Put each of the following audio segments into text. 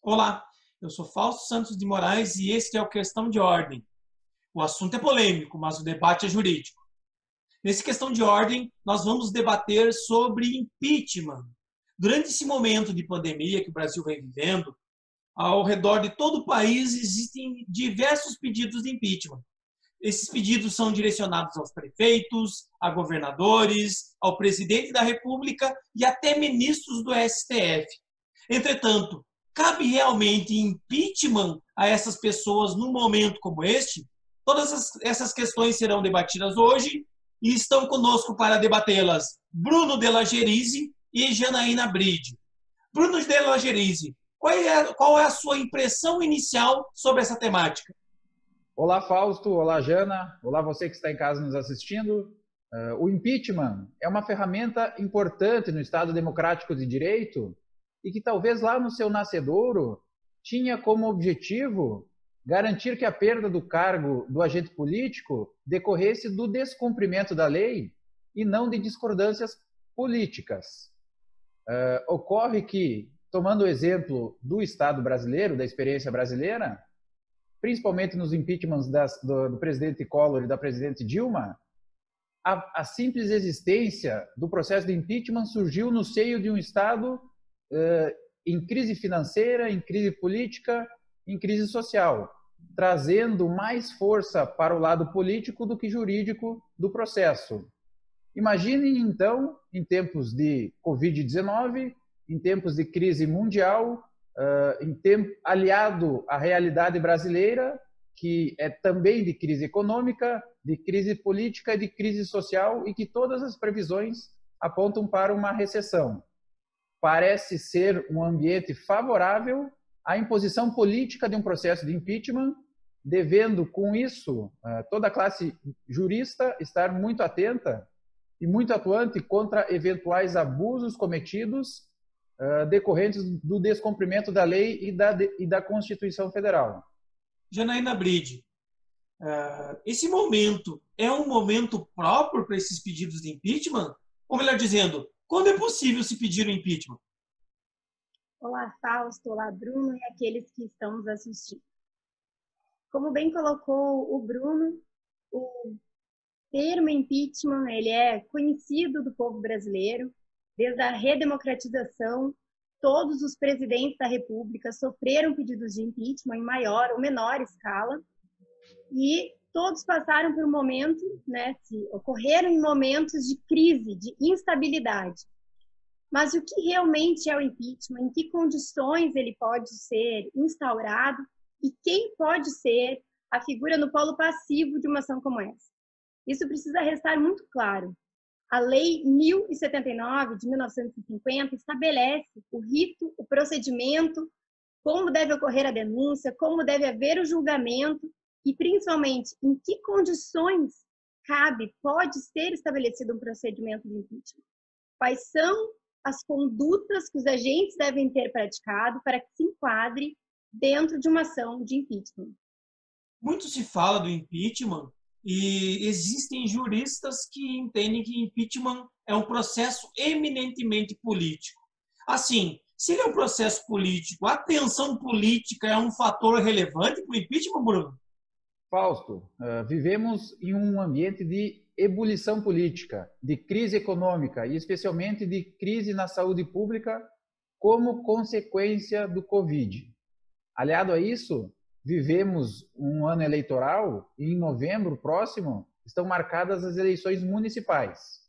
Olá, eu sou Fausto Santos de Moraes e este é o Questão de Ordem. O assunto é polêmico, mas o debate é jurídico. Nesse Questão de Ordem, nós vamos debater sobre impeachment. Durante esse momento de pandemia que o Brasil vem vivendo, ao redor de todo o país existem diversos pedidos de impeachment. Esses pedidos são direcionados aos prefeitos, a governadores, ao presidente da República e até ministros do STF. Entretanto, cabe realmente impeachment a essas pessoas num momento como este? Todas essas questões serão debatidas hoje e estão conosco para debatê-las Bruno Della Gerise e Janaína Bride. Bruno Della Gerise, qual é a sua impressão inicial sobre essa temática? Olá, Fausto. Olá, Jana. Olá, você que está em casa nos assistindo. O impeachment é uma ferramenta importante no Estado Democrático de Direito e que talvez lá no seu nascedouro tinha como objetivo garantir que a perda do cargo do agente político decorresse do descumprimento da lei e não de discordâncias políticas. Ocorre que, tomando o exemplo do Estado brasileiro, da experiência brasileira, principalmente nos impeachments do presidente Collor e da presidente Dilma, a simples existência do processo de impeachment surgiu no seio de um Estado em crise financeira, em crise política, em crise social, trazendo mais força para o lado político do que jurídico do processo. Imaginem, então, em tempos de Covid-19, em tempos de crise mundial, aliado à realidade brasileira, que é também de crise econômica, de crise política, de crise social e que todas as previsões apontam para uma recessão. Parece ser um ambiente favorável à imposição política de um processo de impeachment, devendo, com isso, toda a classe jurista estar muito atenta e muito atuante contra eventuais abusos cometidos decorrentes do descumprimento da lei e da Constituição Federal. Janaína Bride, esse momento é um momento próprio para esses pedidos de impeachment? Ou melhor dizendo, quando é possível se pedir o impeachment? Olá, Fausto, olá, Bruno e aqueles que estão nos assistindo. Como bem colocou o Bruno, o termo impeachment ele é conhecido do povo brasileiro. Desde a redemocratização, todos os presidentes da República sofreram pedidos de impeachment em maior ou menor escala e todos passaram por um momento, ocorreram em momentos de crise, de instabilidade. Mas o que realmente é o impeachment? Em que condições ele pode ser instaurado? E quem pode ser a figura no polo passivo de uma ação como essa? Isso precisa restar muito claro. A Lei 1079, de 1950, estabelece o rito, o procedimento, como deve ocorrer a denúncia, como deve haver o julgamento e, principalmente, em que condições pode ser estabelecido um procedimento de impeachment. Quais são as condutas que os agentes devem ter praticado para que se enquadre dentro de uma ação de impeachment. Muito se fala do impeachment e existem juristas que entendem que impeachment é um processo eminentemente político. Assim, se ele é um processo político, a tensão política é um fator relevante para o impeachment, Bruno? Fausto, vivemos em um ambiente de ebulição política, de crise econômica e especialmente de crise na saúde pública como consequência do Covid. Aliado a isso, vivemos um ano eleitoral e em novembro próximo estão marcadas as eleições municipais.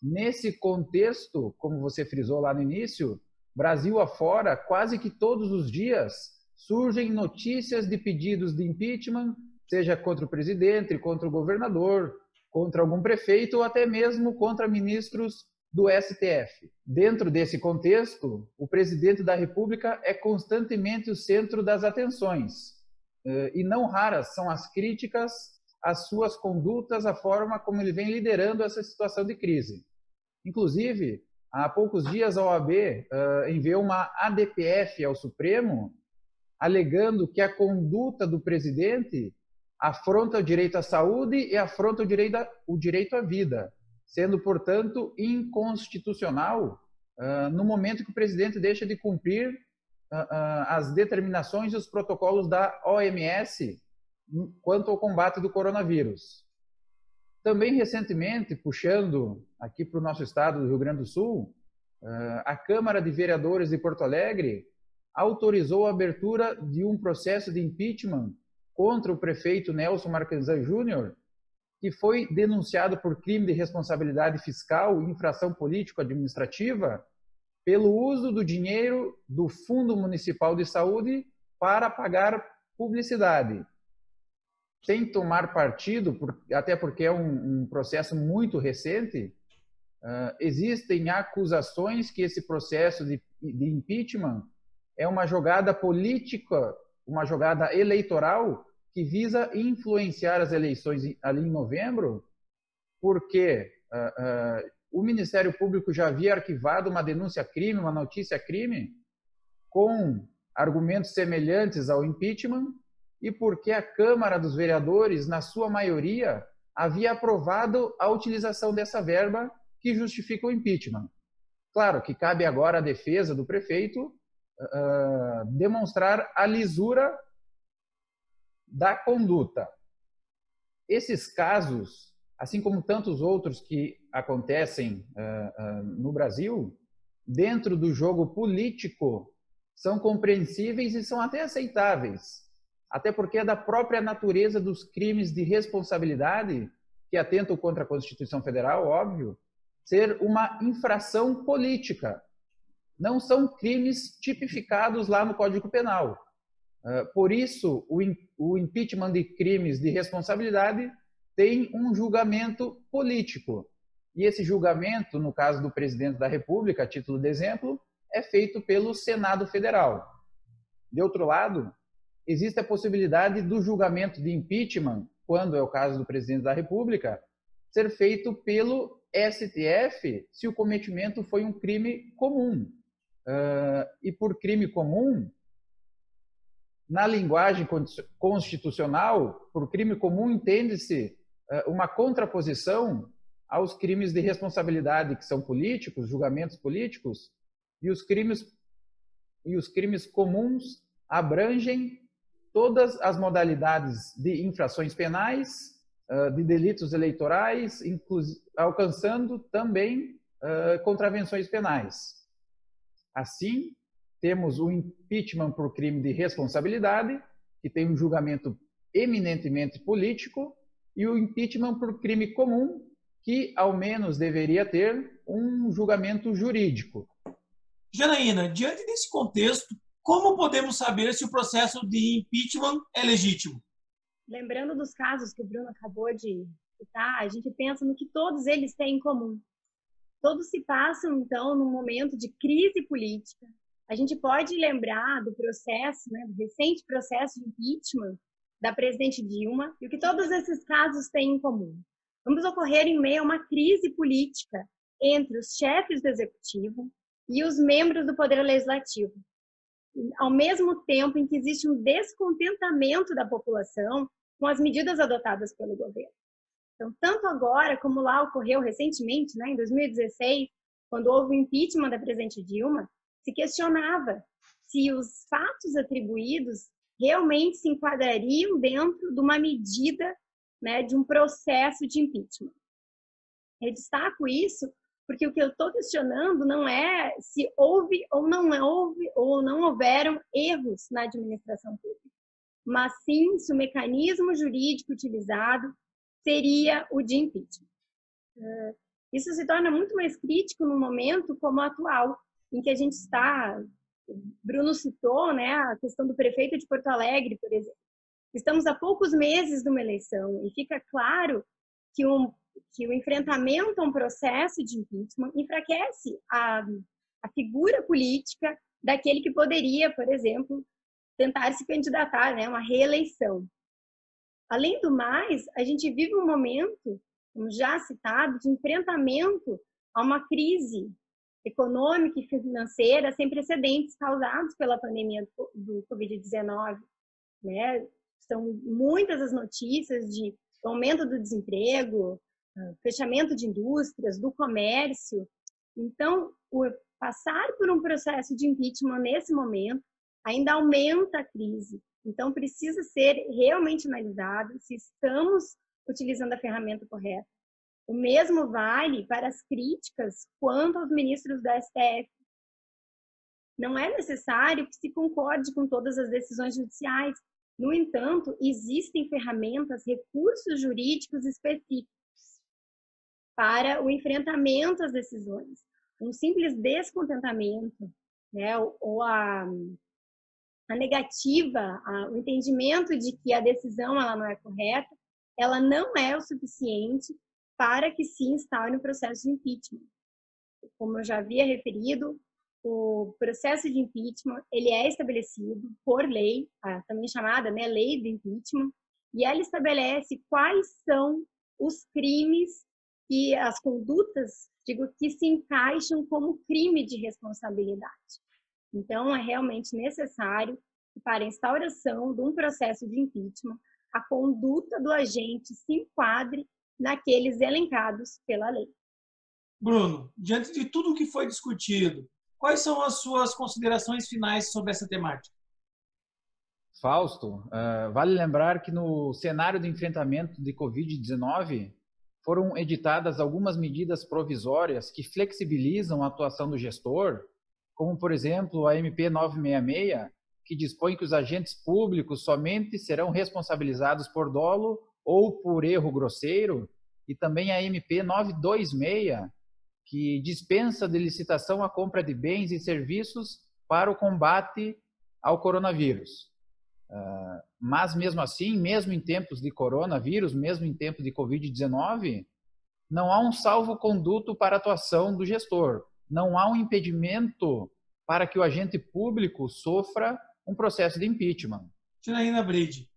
Nesse contexto, como você frisou lá no início, Brasil afora, quase que todos os dias surgem notícias de pedidos de impeachment, seja contra o presidente, contra o governador, contra algum prefeito ou até mesmo contra ministros do STF. Dentro desse contexto, o presidente da República é constantemente o centro das atenções. E não raras são as críticas às suas condutas, à forma como ele vem liderando essa situação de crise. Inclusive, há poucos dias a OAB enviou uma ADPF ao Supremo, alegando que a conduta do presidente afronta o direito à saúde e afronta o direito à vida, sendo, portanto, inconstitucional no momento que o presidente deixa de cumprir as determinações e os protocolos da OMS quanto ao combate do coronavírus. Também recentemente, puxando aqui para o nosso estado do Rio Grande do Sul, a Câmara de Vereadores de Porto Alegre autorizou a abertura de um processo de impeachment contra o prefeito Nelson Marquesan Júnior, que foi denunciado por crime de responsabilidade fiscal e infração político-administrativa pelo uso do dinheiro do Fundo Municipal de Saúde para pagar publicidade. Sem tomar partido, até porque é um processo muito recente, existem acusações que esse processo de impeachment é uma jogada política, uma jogada eleitoral que visa influenciar as eleições ali em novembro, porque o Ministério Público já havia arquivado uma denúncia-crime, uma notícia-crime, com argumentos semelhantes ao impeachment, e porque a Câmara dos Vereadores, na sua maioria, havia aprovado a utilização dessa verba que justifica o impeachment. Claro que cabe agora à defesa do prefeito demonstrar a lisura da conduta. Esses casos, assim como tantos outros que acontecem no Brasil, dentro do jogo político, são compreensíveis e são até aceitáveis, até porque é da própria natureza dos crimes de responsabilidade, que atentam contra a Constituição Federal, óbvio, ser uma infração política. Não são crimes tipificados lá no Código Penal. Por isso, o impeachment de crimes de responsabilidade tem um julgamento político. E esse julgamento, no caso do presidente da República, a título de exemplo, é feito pelo Senado Federal. De outro lado, existe a possibilidade do julgamento de impeachment, quando é o caso do presidente da República, ser feito pelo STF se o cometimento foi um crime comum. E por crime comum, na linguagem constitucional, por crime comum entende-se uma contraposição aos crimes de responsabilidade que são políticos, julgamentos políticos, e os crimes comuns abrangem todas as modalidades de infrações penais, de delitos eleitorais, alcançando também contravenções penais. Assim, temos o impeachment por crime de responsabilidade, que tem um julgamento eminentemente político, e o impeachment por crime comum, que ao menos deveria ter um julgamento jurídico. Janaína, diante desse contexto, como podemos saber se o processo de impeachment é legítimo? Lembrando dos casos que o Bruno acabou de citar, a gente pensa no que todos eles têm em comum. Todos se passam, então, num momento de crise política. A gente pode lembrar do processo, do recente processo de impeachment da presidente Dilma, e o que todos esses casos têm em comum. Vamos ocorrer em meio a uma crise política entre os chefes do executivo e os membros do poder legislativo, ao mesmo tempo em que existe um descontentamento da população com as medidas adotadas pelo governo. Então, tanto agora como lá ocorreu recentemente, em 2016, quando houve o impeachment da presidente Dilma, se questionava se os fatos atribuídos realmente se enquadrariam dentro de uma medida, de um processo de impeachment. Eu destaco isso porque o que eu estou questionando não é se houve ou não houveram erros na administração pública, mas sim se o mecanismo jurídico utilizado seria o de impeachment. Isso se torna muito mais crítico no momento como o atual, em que a gente está. Bruno citou, a questão do prefeito de Porto Alegre, por exemplo. Estamos a poucos meses de uma eleição e fica claro que o enfrentamento a um processo de impeachment enfraquece a figura política daquele que poderia, por exemplo, tentar se candidatar a uma reeleição. Além do mais, a gente vive um momento, como já citado, de enfrentamento a uma crise econômica e financeira sem precedentes causados pela pandemia do Covid-19. São muitas as notícias de aumento do desemprego, fechamento de indústrias, do comércio. Então, passar por um processo de impeachment nesse momento ainda aumenta a crise. Então, precisa ser realmente analisado se estamos utilizando a ferramenta correta. O mesmo vale para as críticas quanto aos ministros da STF. Não é necessário que se concorde com todas as decisões judiciais. No entanto, existem ferramentas, recursos jurídicos específicos para o enfrentamento às decisões. Um simples descontentamento, né, ou a negativa, o entendimento de que a decisão ela não é correta, ela não é o suficiente para que se instaure um processo de impeachment. Como eu já havia referido, o processo de impeachment ele é estabelecido por lei, também chamada, né, lei do impeachment, e ela estabelece quais são os crimes e as condutas, que se encaixam como crime de responsabilidade. Então, é realmente necessário que, para a instauração de um processo de impeachment, a conduta do agente se enquadre naqueles elencados pela lei. Bruno, diante de tudo o que foi discutido, quais são as suas considerações finais sobre essa temática? Fausto, vale lembrar que no cenário de enfrentamento de Covid-19, foram editadas algumas medidas provisórias que flexibilizam a atuação do gestor, como, por exemplo, a MP 966, que dispõe que os agentes públicos somente serão responsabilizados por dolo ou por erro grosseiro, e também a MP 926, que dispensa de licitação a compra de bens e serviços para o combate ao coronavírus. Mas, mesmo assim, mesmo em tempos de coronavírus, mesmo em tempos de Covid-19, não há um salvo-conduto para a atuação do gestor. Não há um impedimento para que o agente público sofra um processo de impeachment. Janaína Bride,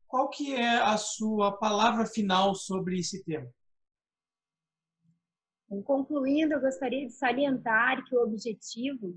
qual que é a sua palavra final sobre esse tema? Concluindo, eu gostaria de salientar que o objetivo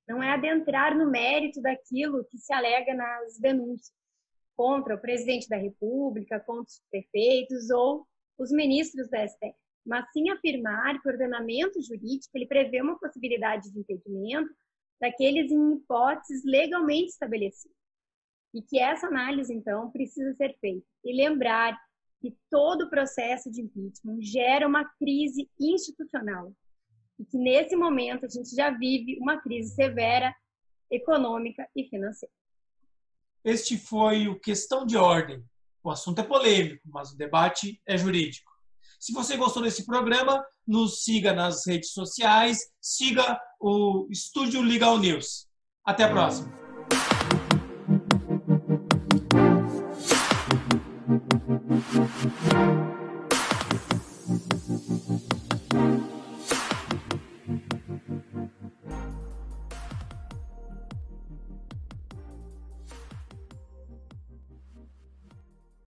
não é adentrar no mérito daquilo que se alega nas denúncias contra o presidente da República, contra os prefeitos ou os ministros da STF, mas sim afirmar que o ordenamento jurídico ele prevê uma possibilidade de impedimento daqueles em hipóteses legalmente estabelecidas. E que essa análise, então, precisa ser feita. E lembrar que todo processo de impeachment gera uma crise institucional. E que, nesse momento, a gente já vive uma crise severa, econômica e financeira. Este foi o Questão de Ordem. O assunto é polêmico, mas o debate é jurídico. Se você gostou desse programa, nos siga nas redes sociais, siga o Estúdio Legal News. Até a próxima.